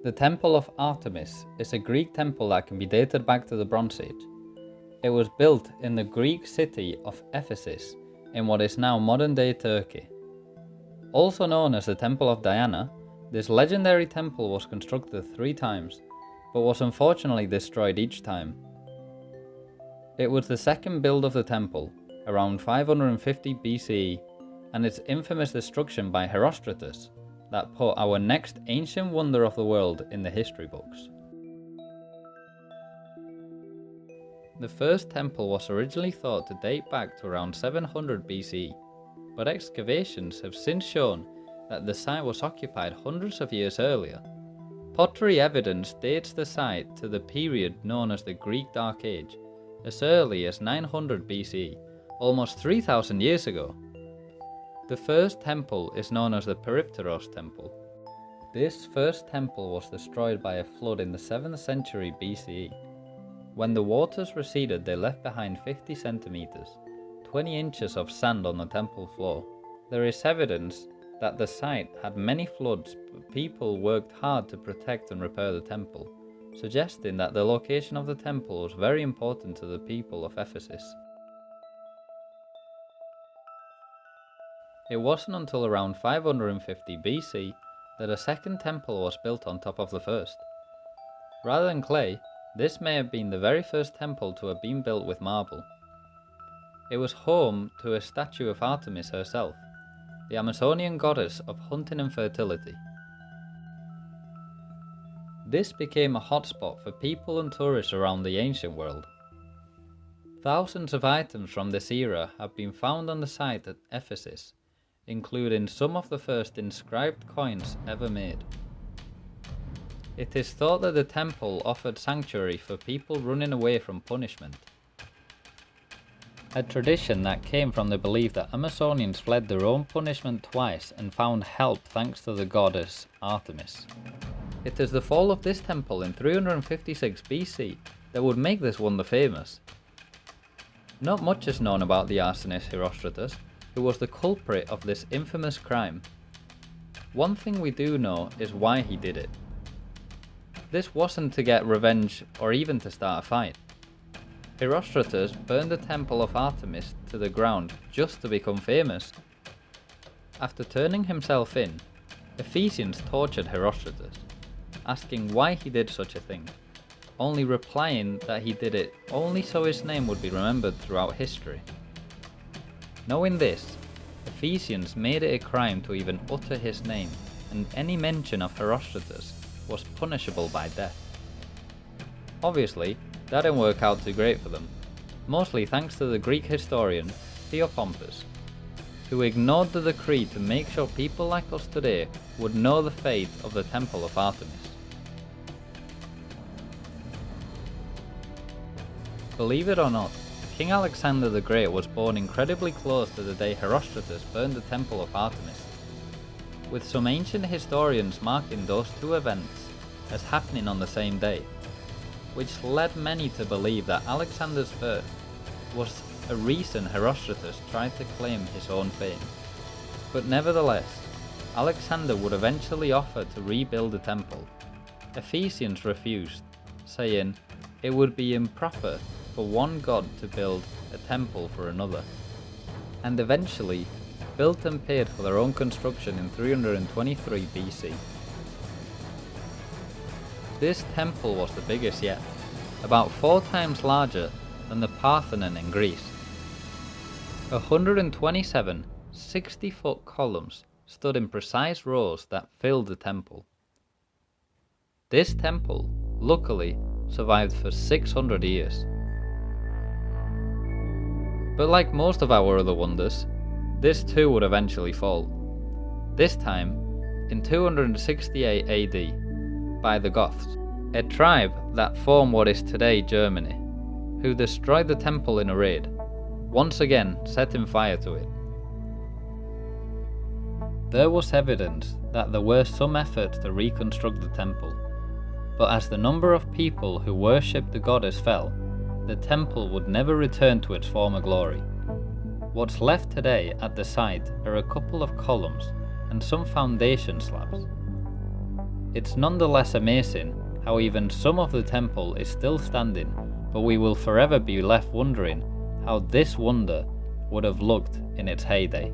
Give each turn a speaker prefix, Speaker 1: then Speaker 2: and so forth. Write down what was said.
Speaker 1: The Temple of Artemis is a Greek temple that can be dated back to the Bronze Age. It was built in the Greek city of Ephesus in what is now modern-day Turkey. Also known as the Temple of Diana, this legendary temple was constructed 3 times, but was unfortunately destroyed each time. It was the second build of the temple, around 550 BCE, and its infamous destruction by Herostratus that put our next ancient wonder of the world in the history books. The first temple was originally thought to date back to around 700 BCE, but excavations have since shown that the site was occupied hundreds of years earlier. Pottery evidence dates the site to the period known as the Greek Dark Age, as early as 900 BCE, almost 3,000 years ago. The first temple is known as the Reupload temple. This first temple was destroyed by a flood in the 7th century BCE. When the waters receded, they left behind 50 centimeters, 20 inches of sand on the temple floor. There is evidence that the site had many floods, but people worked hard to protect and repair the temple, suggesting that the location of the temple was very important to the people of Ephesus. It wasn't until around 550 BC that a second temple was built on top of the first. Rather than clay, this may have been the very first temple to have been built with marble. It was home to a statue of Artemis herself, the Amazonian goddess of hunting and fertility. This became a hotspot for people and tourists around the ancient world. Thousands of items from this era have been found on the site at Ephesus, including some of the first inscribed coins ever made. It is thought that the temple offered sanctuary for people running away from punishment. A tradition that came from the belief that Amazonians fled their own punishment twice and found help thanks to the goddess Artemis. It is the fall of this temple in 356 BC that would make this wonder famous. Not much is known about the arsonist Herostratus, who was the culprit of this infamous crime. One thing we do know is why he did it. This wasn't to get revenge or even to start a fight. Herostratus burned the Temple of Artemis to the ground just to become famous. After turning himself in, Ephesians tortured Herostratus, asking why he did such a thing, only replying that he did it only so his name would be remembered throughout history. Knowing this, Ephesians made it a crime to even utter his name, and any mention of Herostratus was punishable by death. Obviously, that didn't work out too great for them, mostly thanks to the Greek historian Theopompus, who ignored the decree to make sure people like us today would know the fate of the Temple of Artemis. Believe it or not, King Alexander the Great was born incredibly close to the day Herostratus burned the Temple of Artemis, with some ancient historians marking those two events as happening on the same day, which led many to believe that Alexander's birth was a reason Herostratus tried to claim his own fame. But nevertheless, Alexander would eventually offer to rebuild the temple. Ephesians refused, saying it would be improper for one god to build a temple for another, and eventually built and paid for their own construction in 323 BC. This temple was the biggest yet, about 4 times larger than the Parthenon in Greece. 127 60-foot columns stood in precise rows that filled the temple. This temple, luckily, survived for 600 years. But like most of our other wonders, this too would eventually fall. This time, in 268 AD, by the Goths, a tribe that formed what is today Germany, who destroyed the temple in a raid, once again setting fire to it. There was evidence that there were some efforts to reconstruct the temple, but as the number of people who worshipped the goddess fell, the temple would never return to its former glory. What's left today at the site are a couple of columns and some foundation slabs. It's nonetheless amazing how even some of the temple is still standing, but we will forever be left wondering how this wonder would have looked in its heyday.